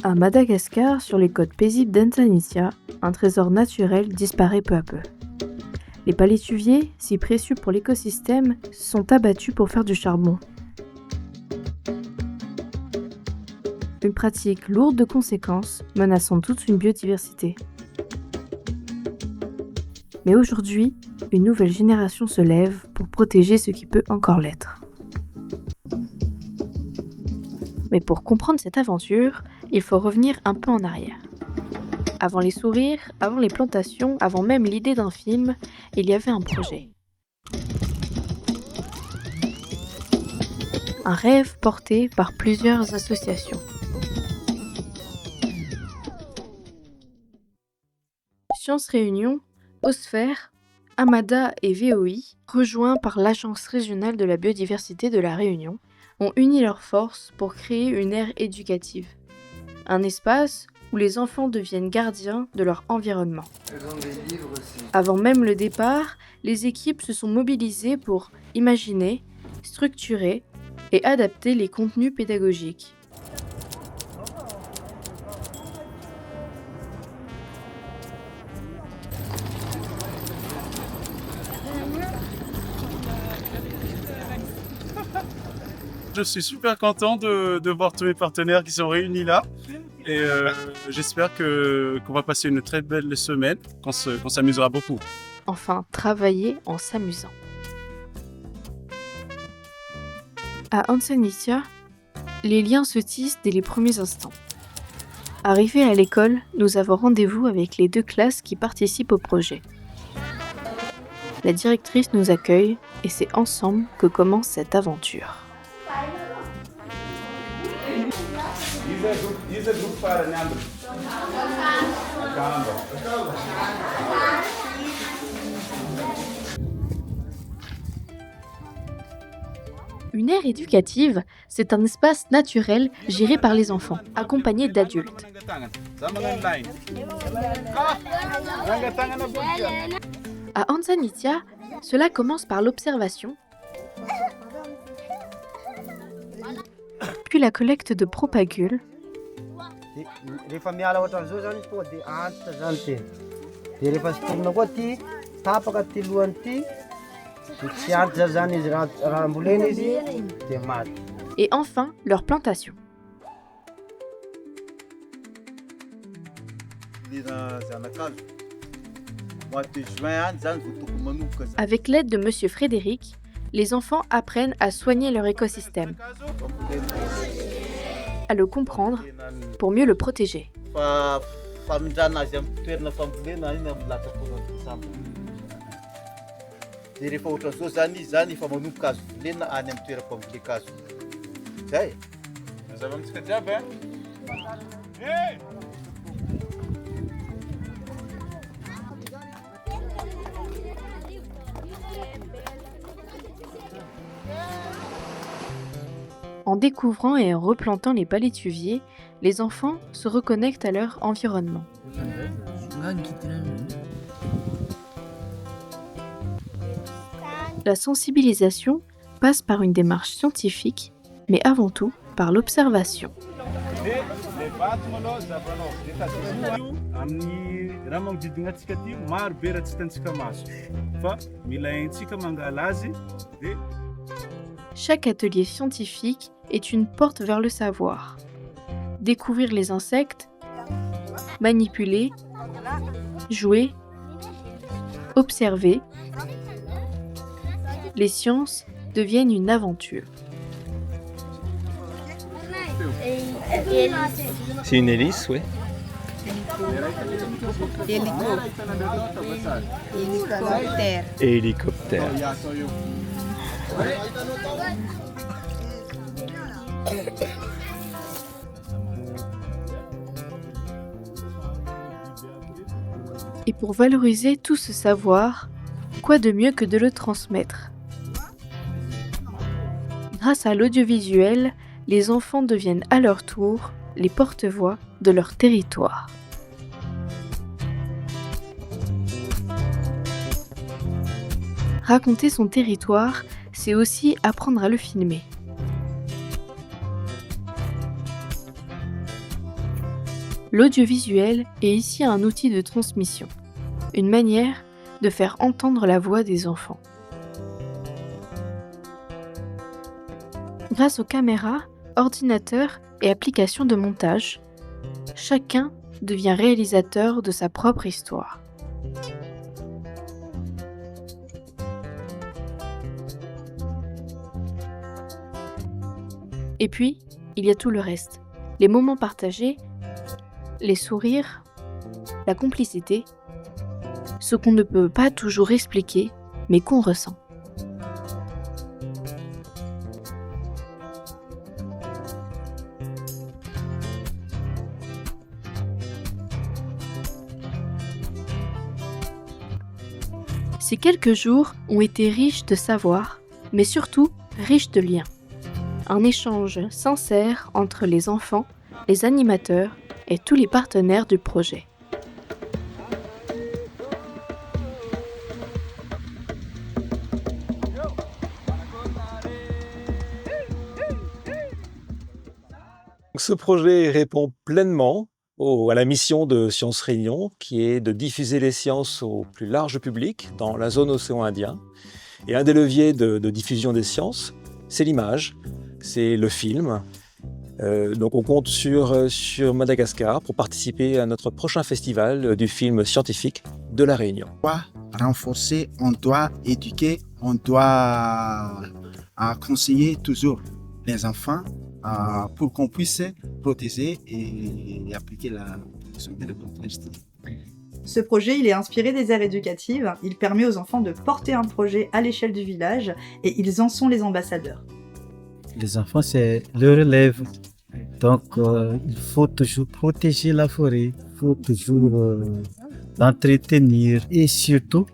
À Madagascar, sur les côtes paisibles d'Antsanitia, un trésor naturel disparaît peu à peu. Les palétuviers, si précieux pour l'écosystème, sont abattus pour faire du charbon. Une pratique lourde de conséquences, menaçant toute une biodiversité. Mais aujourd'hui, une nouvelle génération se lève pour protéger ce qui peut encore l'être. Mais pour comprendre cette aventure, il faut revenir un peu en arrière. Avant les sourires, avant les plantations, avant même l'idée d'un film, il y avait un projet. Un rêve porté par plusieurs associations. Sciences Réunion, Osphère, Amada et VOI, rejoints par l'Agence régionale de la biodiversité de la Réunion, ont uni leurs forces pour créer une aire éducative. Un espace où les enfants deviennent gardiens de leur environnement. Avant même le départ, les équipes se sont mobilisées pour imaginer, structurer et adapter les contenus pédagogiques. Je suis super content de voir tous mes partenaires qui sont réunis là. Et j'espère qu'on va passer une très belle semaine, qu'on s'amusera beaucoup. Enfin, travailler en s'amusant. À Antsanitia, les liens se tissent dès les premiers instants. Arrivés à l'école, nous avons rendez-vous avec les 2 classes qui participent au projet. La directrice nous accueille et c'est ensemble que commence cette aventure. Une aire éducative, c'est un espace naturel géré par les enfants, accompagné d'adultes. À Antsanitia, cela commence par l'observation, puis la collecte de propagules, et enfin leur plantation. Avec l'aide de Monsieur Frédéric, les enfants apprennent à soigner leur écosystème, à le comprendre pour mieux le protéger. En découvrant et en replantant les palétuviers, les enfants se reconnectent à leur environnement. La sensibilisation passe par une démarche scientifique, mais avant tout par l'observation. Chaque atelier scientifique est une porte vers le savoir. Découvrir les insectes, manipuler, jouer, observer. Les sciences deviennent une aventure. C'est une hélice, oui. Hélicoptère. Et pour valoriser tout ce savoir, quoi de mieux que de le transmettre ? Grâce à l'audiovisuel, les enfants deviennent à leur tour les porte-voix de leur territoire. Raconter son territoire, c'est aussi apprendre à le filmer. L'audiovisuel est ici un outil de transmission, une manière de faire entendre la voix des enfants. Grâce aux caméras, ordinateurs et applications de montage, chacun devient réalisateur de sa propre histoire. Et puis, il y a tout le reste. Les moments partagés, les sourires, la complicité, ce qu'on ne peut pas toujours expliquer, mais qu'on ressent. Ces quelques jours ont été riches de savoir, mais surtout riches de liens. Un échange sincère entre les enfants, les animateurs et tous les partenaires du projet. Ce projet répond pleinement à la mission de Sciences Réunion, qui est de diffuser les sciences au plus large public dans la zone océan Indien. Et un des leviers de diffusion des sciences, c'est l'image, c'est le film. Donc on compte sur Madagascar pour participer à notre prochain festival du film scientifique de La Réunion. On doit renforcer, on doit éduquer, on doit conseiller toujours les enfants pour qu'on puisse protéger et appliquer la protection de la biodiversité. Ce projet, il est inspiré des aires éducatives. Il permet aux enfants de porter un projet à l'échelle du village et ils en sont les ambassadeurs. Les enfants, c'est le relève. Donc, il faut toujours protéger la forêt, il faut toujours l'entretenir et surtout,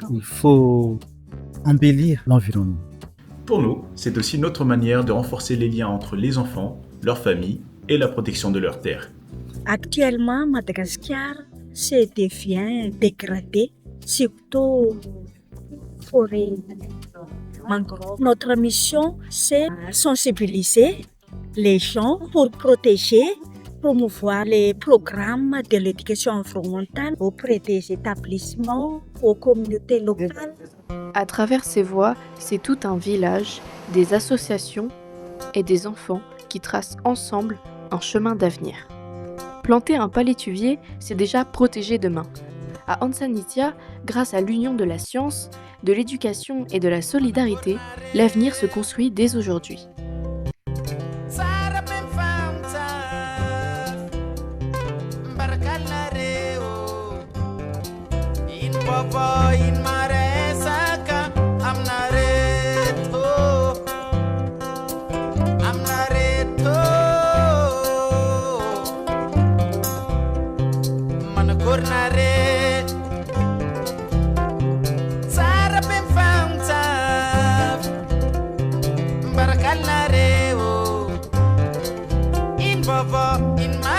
il faut embellir l'environnement. Pour nous, c'est aussi notre manière de renforcer les liens entre les enfants, leurs familles et la protection de leurs terres. Actuellement, Madagascar se devient dégradé, surtout forêt mangrove. Notre mission, c'est sensibiliser les gens pour protéger, promouvoir les programmes de l'éducation environnementale auprès des établissements, aux communautés locales. À travers ces voix, c'est tout un village, des associations et des enfants qui tracent ensemble un chemin d'avenir. Planter un palétuvier, c'est déjà protéger demain. À Ansanitia, grâce à l'union de la science, de l'éducation et de la solidarité, l'avenir se construit dès aujourd'hui. In